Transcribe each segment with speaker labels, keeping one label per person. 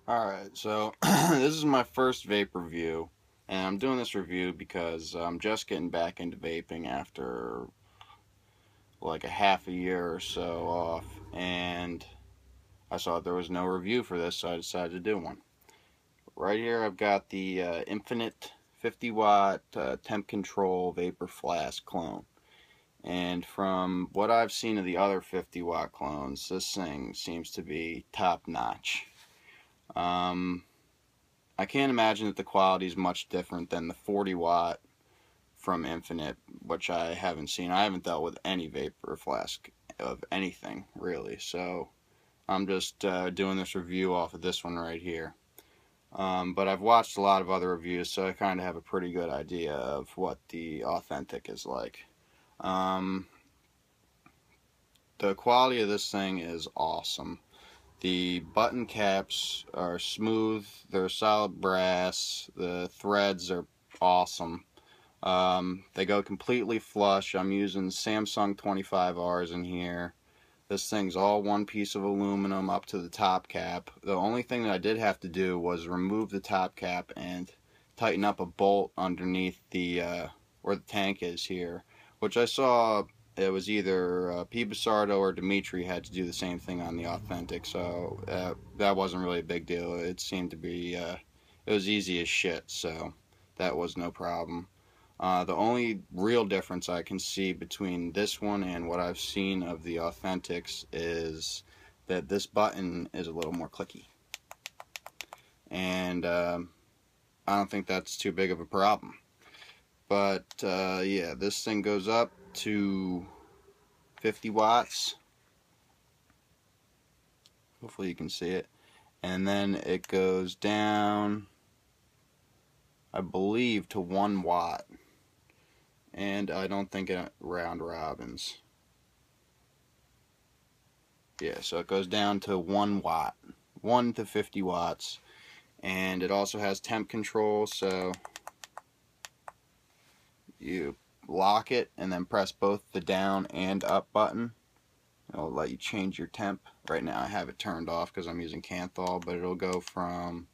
Speaker 1: Alright, so this is my first vape review, and I'm doing this review because I'm just getting back into vaping after like a half a year or so off, and I saw there was no review for this, so I decided to do one. Right here I've got the Infinite 50 watt temp control vapor flask clone, and from what I've seen of the other 50 watt clones, this thing seems to be top notch. I can't imagine that the quality is much different than the 40 watt from Infinite, which I haven't seen. I haven't dealt with any vapor flask of anything, really. So I'm just doing this review off of this one right here. But I've watched a lot of other reviews, so I kind of have a pretty good idea of what the authentic is like. The quality of this thing is awesome. The button caps are smooth, they're solid brass, the threads are awesome. They go completely flush. I'm using Samsung 25Rs in here. This thing's all one piece of aluminum up to the top cap. The only thing that I did have to do was remove the top cap and tighten up a bolt underneath the where the tank is here, which I saw it was either P. Basardo or Dimitri had to do the same thing on the authentic, so that wasn't really a big deal. It seemed to be it was easy as shit, so that was no problem. The only real difference I can see between this one and what I've seen of the authentics is that this button is a little more clicky, and I don't think that's too big of a problem. But yeah, this thing goes up to 50 watts. Hopefully you can see it. And then it goes down, I believe, to 1 watt. And I don't think it round robins. Yeah, so it goes down to 1 watt. 1 to 50 watts. And it also has temp control, so you lock it and then press both the down and up button. It'll let you change your temp. Right now I have it turned off because I'm using Canthal, but it'll go from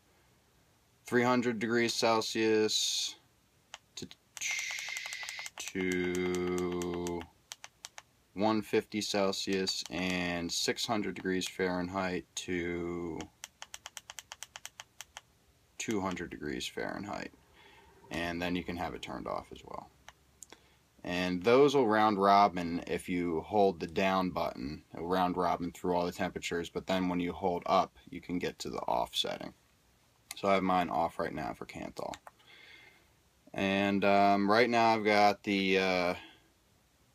Speaker 1: 300 degrees Celsius to 150 Celsius and 600 degrees Fahrenheit to 200 degrees Fahrenheit. And then you can have it turned off as well. And those will round robin if you hold the down button. It'll round robin through all the temperatures, but then when you hold up, you can get to the off setting. So I have mine off right now for Canthal. And right now I've got the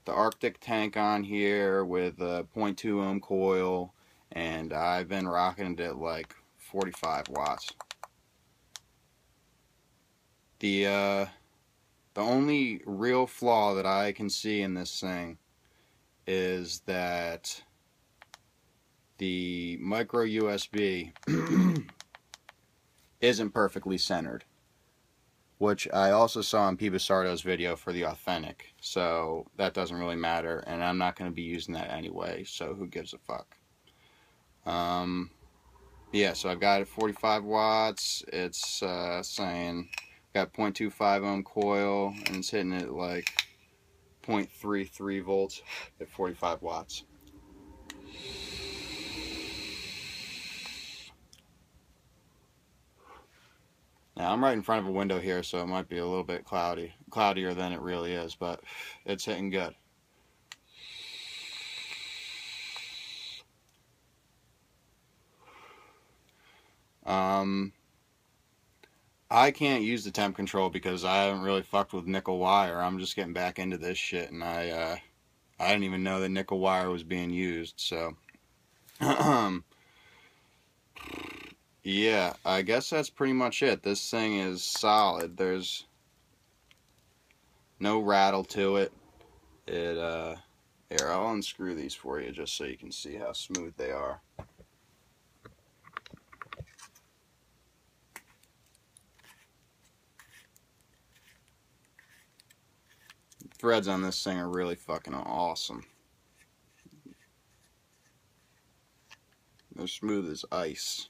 Speaker 1: Arctic tank on here with a 0.2 ohm coil, and I've been rocking it at like 45 watts. The only real flaw that I can see in this thing is that the micro USB isn't perfectly centered, which I also saw in P. Basardo's video for the authentic, so that doesn't really matter, and I'm not going to be using that anyway, so who gives a fuck. Yeah, so I've got it 45 watts, it's saying got 0.25 ohm coil, and it's hitting it like 0.33 volts at 45 watts. Now I'm right in front of a window here, so it might be a little bit cloudier than it really is, but it's hitting good. I can't use the temp control because I haven't really fucked with nickel wire. I'm just getting back into this shit, and I didn't even know that nickel wire was being used, so yeah, I guess that's pretty much it. This thing is solid. There's no rattle to it. Here, I'll unscrew these for you just so you can see how smooth they are. Threads on this thing are really fucking awesome. They're smooth as ice.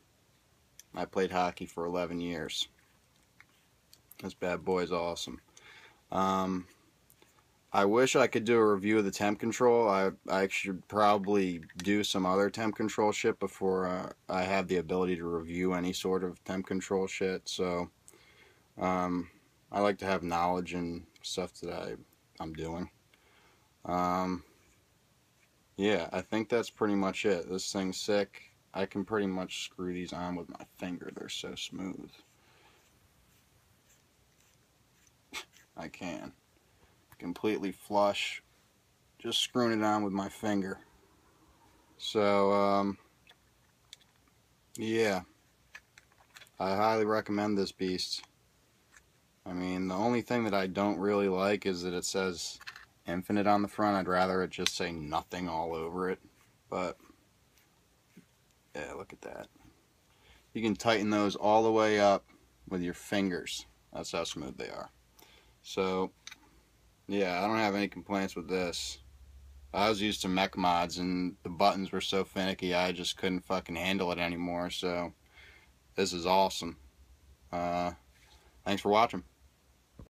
Speaker 1: I played hockey for 11 years. This bad boy is awesome. I wish I could do a review of the temp control. I should probably do some other temp control shit before I have the ability to review any sort of temp control shit. So I like to have knowledge and stuff that I'm doing. Yeah, I think that's pretty much it. This thing's sick. I can pretty much screw these on with my finger. They're so smooth. I can. Completely flush. Just screwing it on with my finger. So, yeah. I highly recommend this beast. I mean, the only thing that I don't really like is that it says infinite on the front. I'd rather it just say nothing all over it. But, yeah, look at that. You can tighten those all the way up with your fingers. That's how smooth they are. So, yeah, I don't have any complaints with this. I was used to mech mods and the buttons were so finicky I just couldn't fucking handle it anymore. So, this is awesome. Thanks for watching.